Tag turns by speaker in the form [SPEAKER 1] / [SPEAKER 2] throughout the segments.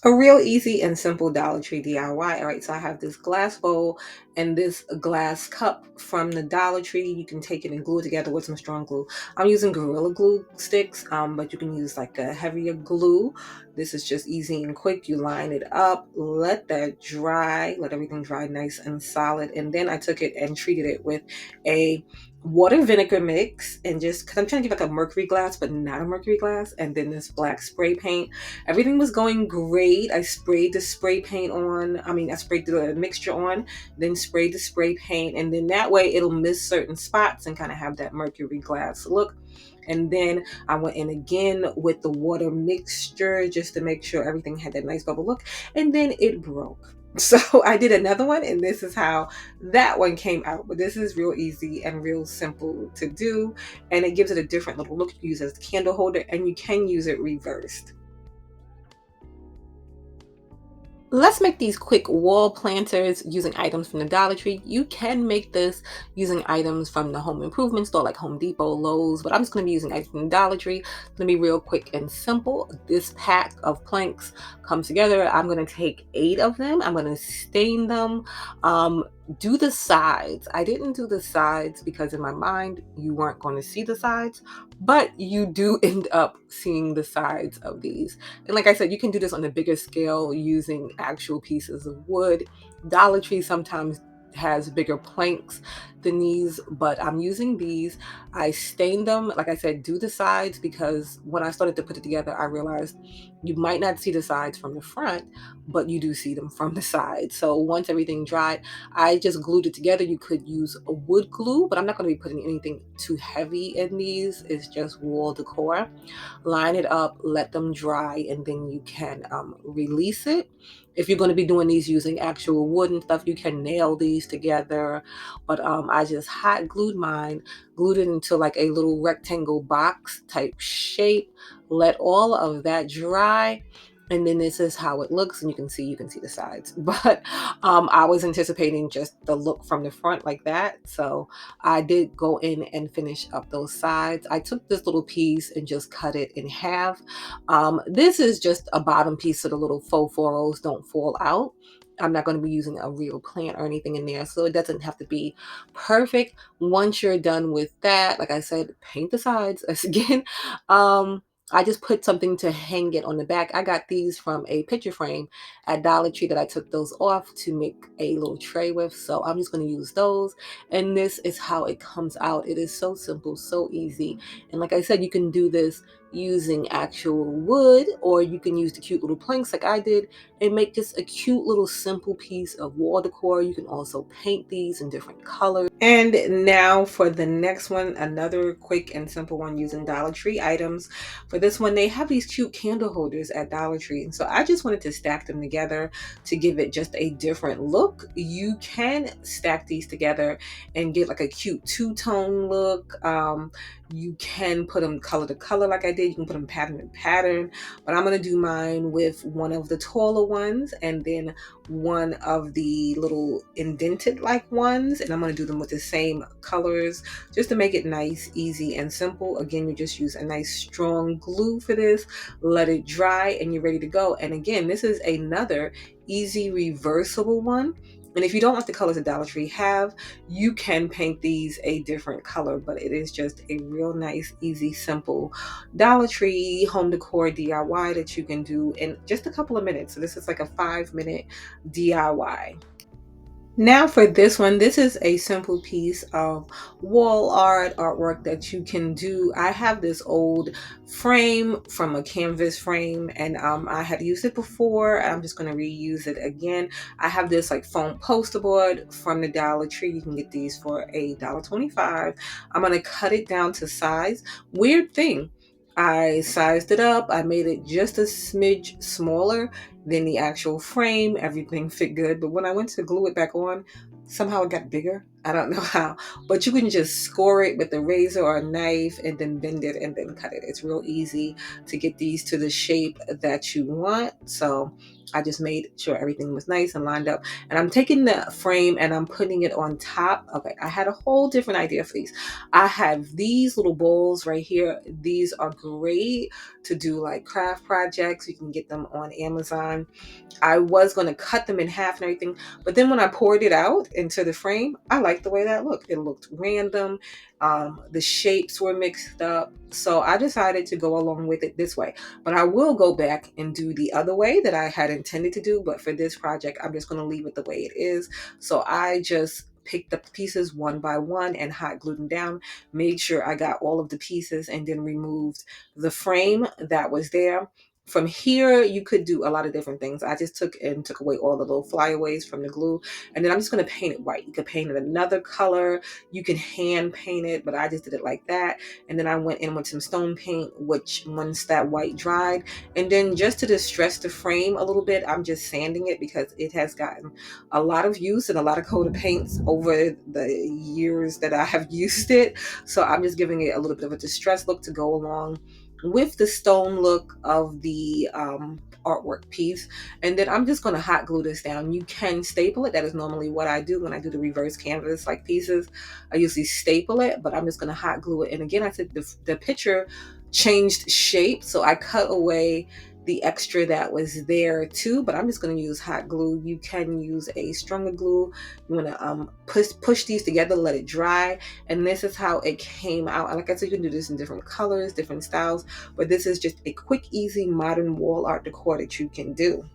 [SPEAKER 1] A real easy and simple Dollar Tree DIY. All right, so I have this glass bowl and this glass cup from the Dollar Tree. You can take it and glue it together with some strong glue. I'm using Gorilla Glue sticks, but you can use like a heavier glue. This is just easy and quick. You line it up, let that dry, let everything dry nice and solid. And then I took it and treated it with a water vinegar mix, and just because I'm trying to give like a mercury glass, but not a mercury glass, and then this black spray paint. Everything was going great. I sprayed the spray paint on. I sprayed the mixture on, then sprayed the spray paint. And then that way it'll miss certain spots and kind of have that mercury glass look. And then I went in again with the water mixture just to make sure everything had that nice bubble look. And then it broke. So I did another one, and this is how that one came out. But this is real easy and real simple to do. And it gives it a different little look. You use it as a candle holder, and you can use it reversed. Let's make these quick wall planters using items from the Dollar Tree. You can make this using items from the home improvement store like Home Depot, Lowe's, but I'm just going to be using items from the Dollar Tree. It's going to be real quick and simple. This pack of planks comes together. I'm going to take 8 of them. I'm going to stain them. Um, do the sides. I didn't do the sides because in my mind you weren't going to see the sides, but you do end up seeing the sides of these. And like I said, you can do this on a bigger scale using actual pieces of wood. Dollar Tree sometimes has bigger planks than these, but I'm using these. I stained them. Like I said, do the sides, because when I started to put it together, I realized you might not see the sides from the front, but you do see them from the side. So once everything dried, I just glued it together. You could use a wood glue, but I'm not going to be putting anything too heavy in these. It's just wall decor. Line it up, let them dry, and then you can release it. If you're going to be doing these using actual wood and stuff, you can nail these together. But I just hot glued mine, glued it into like a little rectangle box type shape, let all of that dry. And then this is how it looks, and you can see the sides. But I was anticipating just the look from the front like that. So I did go in and finish up those sides. I took this little piece and just cut it in half. This is just a bottom piece so the little faux florals don't fall out. I'm not going to be using a real plant or anything in there, so it doesn't have to be perfect. Once you're done with that, like I said, paint the sides. As again, I just put something to hang it on the back. I got these from a picture frame at Dollar Tree that I took those off to make a little tray with. So I'm just going to use those. And this is how it comes out. It is so simple, so easy. And like I said, you can do this using actual wood, or you can use the cute little planks like I did and make just a cute little simple piece of wall decor. You can also paint these in different colors. And now for the next one, another quick and simple one using Dollar Tree items. For this one, they have these cute candle holders at Dollar Tree. And so I just wanted to stack them together to give it just a different look. You can stack these together and get like a cute two-tone look. You can put them color to color like I did. You can put them pattern to pattern. But I'm going to do mine with one of the taller ones and then one of the little indented like ones, and I'm going to do them with the same colors just to make it nice, easy, and simple. Again, you just use a nice strong glue for this, let it dry, and you're ready to go. And again, this is another easy reversible one. And if you don't like the colors that Dollar Tree have, you can paint these a different color, but it is just a real nice, easy, simple Dollar Tree home decor DIY that you can do in just a couple of minutes. So this is like a 5-minute DIY. Now for this one, this is a simple piece of wall artwork that you can do. I have this old frame from a canvas frame, and I had used it before. I'm just going to reuse it again. I have this like foam poster board from the Dollar Tree. You can get these for $1.25. I'm going to cut it down to size. Weird thing, I sized it up. I made it just a smidge smaller than the actual frame. Everything fit good, but when I went to glue it back on, somehow it got bigger. I don't know how, but you can just score it with a razor or a knife and then bend it and then cut it. It's real easy to get these to the shape that you want. So I just made sure everything was nice and lined up. And I'm taking the frame and I'm putting it on top. Okay, I had a whole different idea for these. I have these little bowls right here. These are great to do like craft projects. You can get them on Amazon. I was going to cut them in half and everything, but then when I poured it out into the frame, I liked the way that looked. It looked random. The shapes were mixed up. So I decided to go along with it this way. But I will go back and do the other way that I had intended to do. But for this project, I'm just going to leave it the way it is. So I just picked up the pieces one by one and hot glued them down, made sure I got all of the pieces, and then removed the frame that was there. From here, you could do a lot of different things. I just took away all the little flyaways from the glue, and then I'm just going to paint it white. You could paint it another color. You can hand paint it, but I just did it like that. And then I went in with some stone paint, which once that white dried, and then just to distress the frame a little bit, I'm just sanding it because it has gotten a lot of use and a lot of coat of paints over the years that I have used it. So I'm just giving it a little bit of a distress look to go along with the stone look of the artwork piece. And then I'm just going to hot glue this down. You can staple it. That is normally what I do when I do the reverse canvas like pieces. I usually staple it, but I'm just going to hot glue it. And again, I said the picture changed shape, so I cut away the extra that was there too, but I'm just going to use hot glue. You can use a stronger glue. You want to push these together, let it dry, and this is how it came out. And like I said, you can do this in different colors, different styles, but this is just a quick, easy, modern wall art decor that you can do.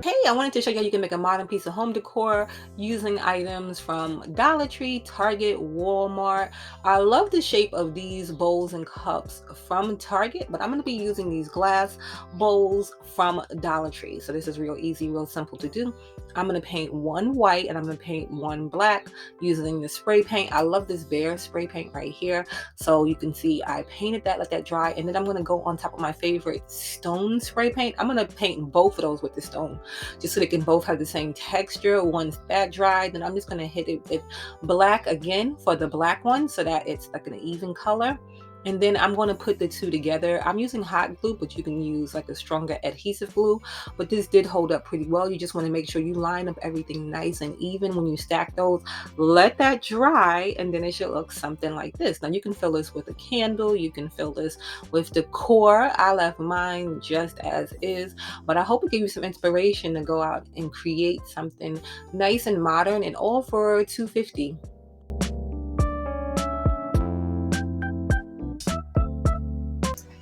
[SPEAKER 1] Hey, I wanted to show you how you can make a modern piece of home decor using items from Dollar Tree, Target, Walmart. I love the shape of these bowls and cups from Target, but I'm going to be using these glass bowls from Dollar Tree. So this is real easy, real simple to do. I'm going to paint one white and I'm going to paint one black using the spray paint. I love this Bear spray paint right here. So you can see I painted that, let that dry, and then I'm going to go on top of my favorite stone spray paint. I'm going to paint both of those with the stone just so they can both have the same texture. Once that dried, then I'm just going to hit it with black again for the black one so that it's like an even color. And then I'm going to put the two together. I'm using hot glue, but you can use like a stronger adhesive glue. But this did hold up pretty well. You just want to make sure you line up everything nice and even when you stack those. Let that dry, and then it should look something like this. Now you can fill this with a candle. You can fill this with decor. I left mine just as is, but I hope it gave you some inspiration to go out and create something nice and modern, and all for $2.50.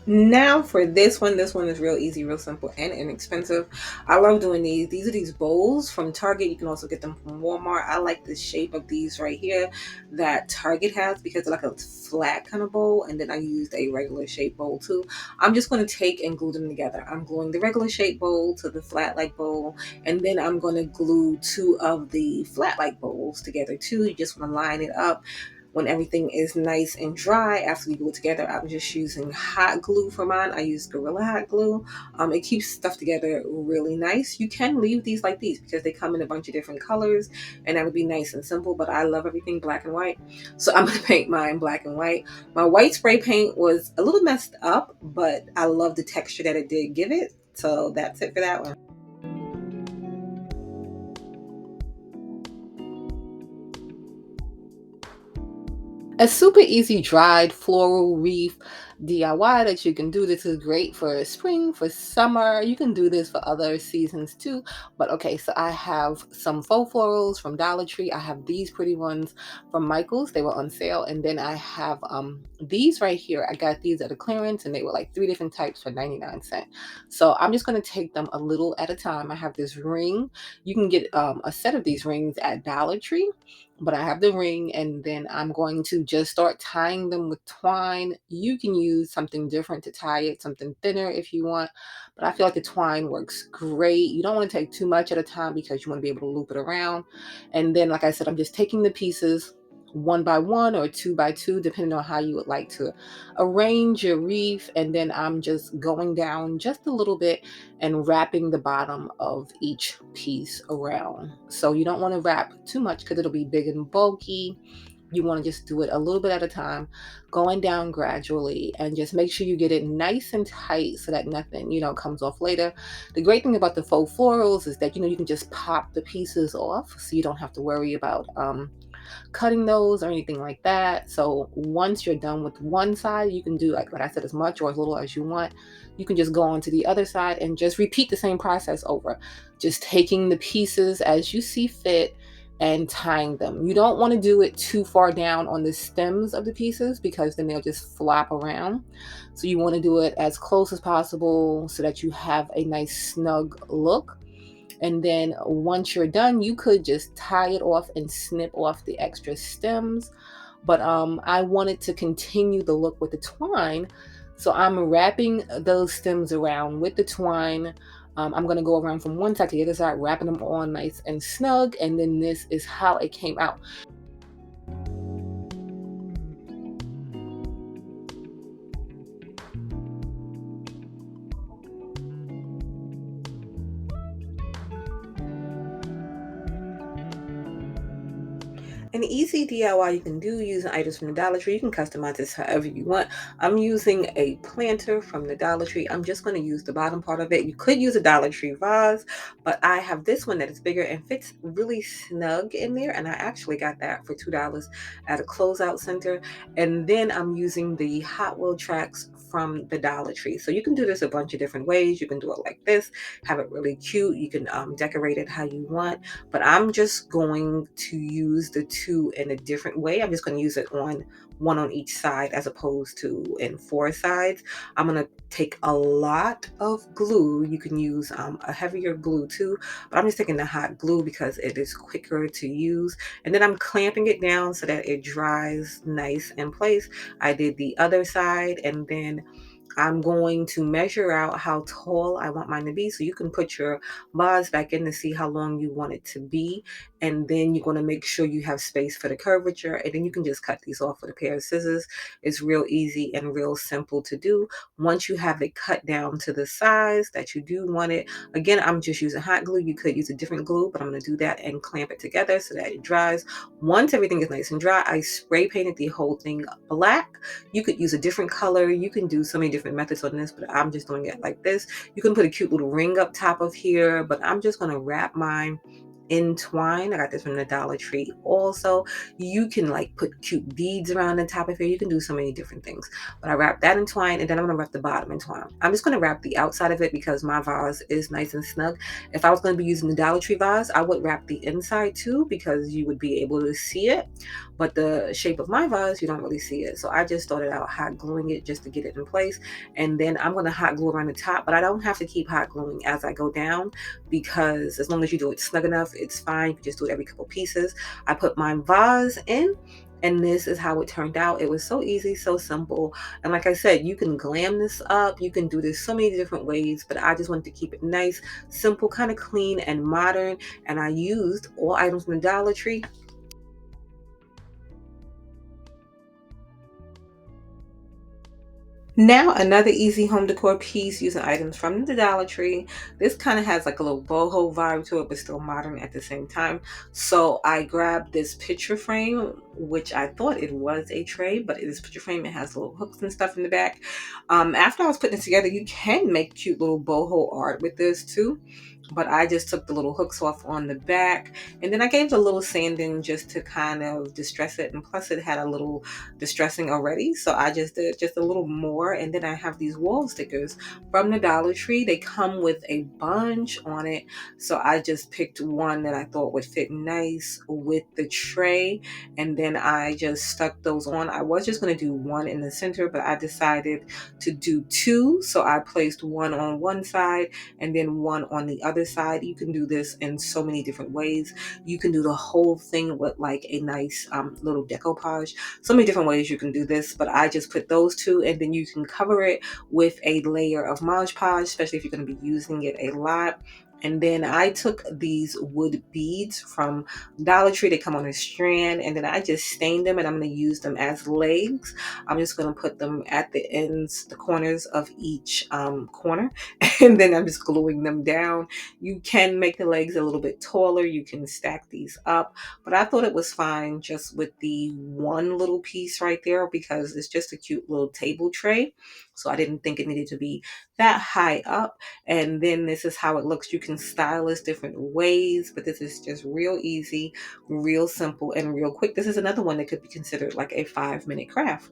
[SPEAKER 1] Now for this one is real easy, real simple, and inexpensive. I love doing these. These are these bowls from Target. You can also get them from Walmart. I like the shape of these right here that Target has because they're like a flat kind of bowl, and then I used a regular shape bowl too. I'm just going to take and glue them together. I'm gluing the regular shape bowl to the flat like bowl, and then I'm going to glue two of the flat like bowls together too. You just want to line it up. When everything is nice and dry after we glue it together, I'm just using hot glue for mine. I use Gorilla Hot Glue. It keeps stuff together really nice. You can leave these like these because they come in a bunch of different colors, and that would be nice and simple, but I love everything black and white. So I'm going to paint mine black and white. My white spray paint was a little messed up, but I love the texture that it did give it. So that's it for that one. A super easy dried floral wreath DIY that you can do. This is great for spring, for summer. You can do this for other seasons too. But okay, so I have some faux florals from Dollar Tree. I have these pretty ones from Michael's. They were on sale. And then I have these right here. I got these at a clearance and they were like three different types for 99¢. So I'm just going to take them a little at a time. I have this ring. You can get a set of these rings at Dollar Tree, but I have the ring, and then I'm going to just start tying them with twine. You can use something different to tie it, something thinner if you want, but I feel like the twine works great. You don't want to take too much at a time because you want to be able to loop it around. And then, like I said, I'm just taking the pieces one by one or two by two, depending on how you would like to arrange your wreath. And then I'm just going down just a little bit and wrapping the bottom of each piece around. So you don't want to wrap too much because it'll be big and bulky. You want to just do it a little bit at a time, going down gradually, and just make sure you get it nice and tight so that nothing, comes off later. The great thing about the faux florals is that, you can just pop the pieces off so you don't have to worry about cutting those or anything like that. So once you're done with one side, you can do, like I said, as much or as little as you want. You can just go on to the other side and just repeat the same process over, just taking the pieces as you see fit and tying them. You don't want to do it too far down on the stems of the pieces because then they'll just flap around. So you want to do it as close as possible so that you have a nice snug look. And then once you're done, you could just tie it off and snip off the extra stems. But I wanted to continue the look with the twine. So I'm wrapping those stems around with the twine. I'm going to go around from one side to the other side, wrapping them all nice and snug. And then this is how it came out. An easy DIY you can do using items from the Dollar Tree. You can customize this however you want. I'm using a planter from the Dollar Tree. I'm just going to use the bottom part of it. You could use a Dollar Tree vase, but I have this one that is bigger and fits really snug in there. And I actually got that for $2 at a closeout center. And then I'm using the Hot Wheel tracks from the Dollar Tree. So you can do this a bunch of different ways. You can do it like this, have it really cute. You can decorate it how you want, but I'm just going to use the two in a different way. I'm just going to use it on one on each side as opposed to in four sides. I'm going to take a lot of glue. You can use a heavier glue too, but I'm just taking the hot glue because it is quicker to use. And then I'm clamping it down so that it dries nice in place. I did the other side, and then I'm going to measure out how tall I want mine to be. So you can put your vase back in to see how long you want it to be. And then you're going to make sure you have space for the curvature. And then you can just cut these off with a pair of scissors. It's real easy and real simple to do. Once you have it cut down to the size that you do want it, again, I'm just using hot glue. You could use a different glue, but I'm going to do that and clamp it together so that it dries. Once everything is nice and dry, I spray painted the whole thing black. You could use a different color. You can do so many different methods on this, but I'm just doing it like this. You can put a cute little ring up top of here, but I'm just going to wrap mine in twine. I got this from the Dollar Tree also. You can like put cute beads around the top of here. You can do so many different things. But I wrap that in twine, and then I'm going to wrap the bottom in twine. I'm just going to wrap the outside of it because my vase is nice and snug. If I was going to be using the Dollar Tree vase, I would wrap the inside too because you would be able to see it. But the shape of my vase, you don't really see it. So I just started out hot gluing it just to get it in place. And then I'm going to hot glue around the top, but I don't have to keep hot gluing as I go down because as long as you do it snug enough, it's fine. You can just do it every couple pieces. I put my vase in, and this is how it turned out. It was so easy, so simple. And like I said, you can glam this up. You can do this so many different ways, but I just wanted to keep it nice, simple, kind of clean and modern. And I used all items from the Dollar Tree. Now, another easy home decor piece using items from the Dollar Tree. This kind of has like a little boho vibe to it, but still modern at the same time. So I grabbed this picture frame, which I thought it was a tray, but it is picture frame. It has little hooks and stuff in the back. After I was putting it together, you can make cute little boho art with this too. But I just took the little hooks off on the back, and then I gave it a little sanding just to kind of distress it. And plus, it had a little distressing already, so I just did just a little more. And then I have these wall stickers from the Dollar Tree. They come with a bunch on it, so I just picked one that I thought would fit nice with the tray, and then I just stuck those on. I was just going to do one in the center, but I decided to do two, so I placed one on one side and then one on the other side. You can do this in so many different ways. You can do the whole thing with like a nice little decoupage. So many different ways you can do this, but I just put those two, and then you can cover it with a layer of Mod Podge, especially if you're going to be using it a lot. And then I took these wood beads from Dollar Tree. They come on a strand, and then I just stained them, and I'm going to use them as legs. I'm just going to put them at the ends, the corners of each corner, and then I'm just gluing them down. You can make the legs a little bit taller. You can stack these up, but I thought it was fine just with the one little piece right there because it's just a cute little table tray. So I didn't think it needed to be that high up. And then this is how it looks. You can style this different ways, but this is just real easy, real simple, and real quick. This is another one that could be considered like a 5-minute craft.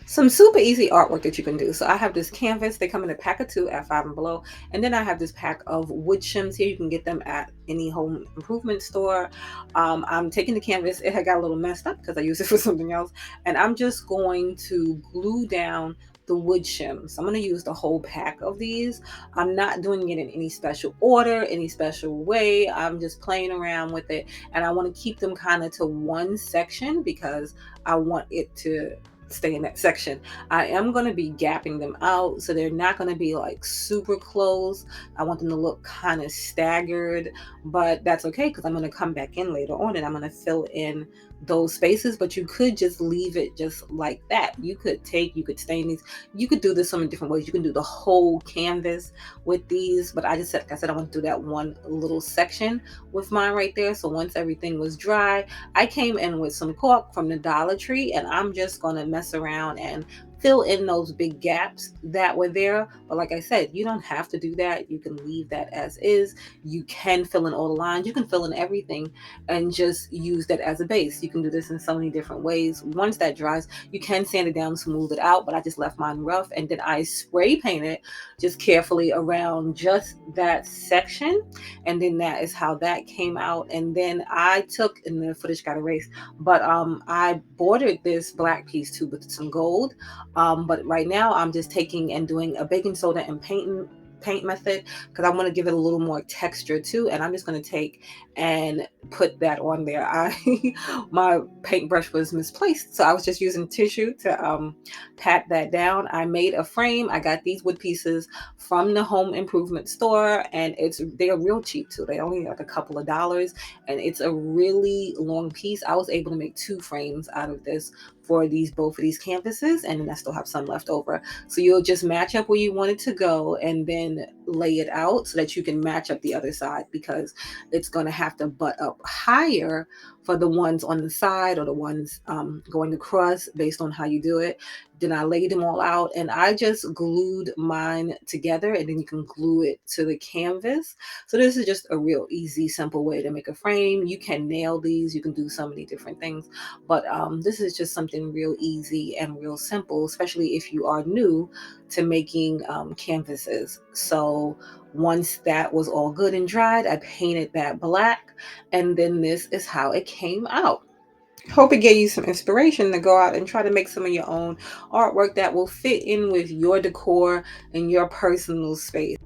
[SPEAKER 1] Some super easy artwork that you can do. So I have this canvas. They come in a pack of 2 at Five and Below. And then I have this pack of wood shims here. You can get them at any home improvement store. I'm taking the canvas. It had got a little messed up because I used it for something else. And I'm just going to glue down the wood shims. I'm going to use the whole pack of these. I'm not doing it in any special order, any special way. I'm just playing around with it. And I want to keep them kind of to one section because I want it to stay in that section. I am going to be gapping them out so they're not going to be like super close. I want them to look kind of staggered, but that's okay because I'm going to come back in later on and I'm going to fill in those spaces. But you could just leave it just like that. You could stain these. You could do this so many different ways. You can do the whole canvas with these, but I just said, like I said, I want to do that one little section with mine right there. So once everything was dry, I came in with some cork from the Dollar Tree and I'm just going to mess around and fill in those big gaps that were there. But like I said, you don't have to do that. You can leave that as is. You can fill in all the lines. You can fill in everything and just use that as a base. You can do this in so many different ways. Once that dries, you can sand it down, smooth it out, but I just left mine rough and then I spray painted just carefully around just that section. And then that is how that came out. And then I took, and the footage got erased, but I bordered this black piece too with some gold. But right now I'm just taking and doing a baking soda and paint method because I want to give it a little more texture too, and I'm just going to take and put that on there. I my paintbrush was misplaced, so I was just using tissue to pat that down. I made a frame. I got these wood pieces from the home improvement store, and they're real cheap too. They only like a couple of dollars, and it's a really long piece. I was able to make 2 frames out of this for both of these canvases, and then I still have some left over. So you'll just match up where you want it to go and then lay it out so that you can match up the other side because it's going to have to butt up higher for the ones on the side or the ones going across based on how you do it. Then I laid them all out and I just glued mine together, and then you can glue it to the canvas. So this is just a real easy, simple way to make a frame. You can nail these, you can do so many different things, but this is just something real easy and real simple, especially if you are new to making canvases. So once that was all good and dried, I painted that black, and then this is how it came out. Hope it gave you some inspiration to go out and try to make some of your own artwork that will fit in with your decor and your personal space.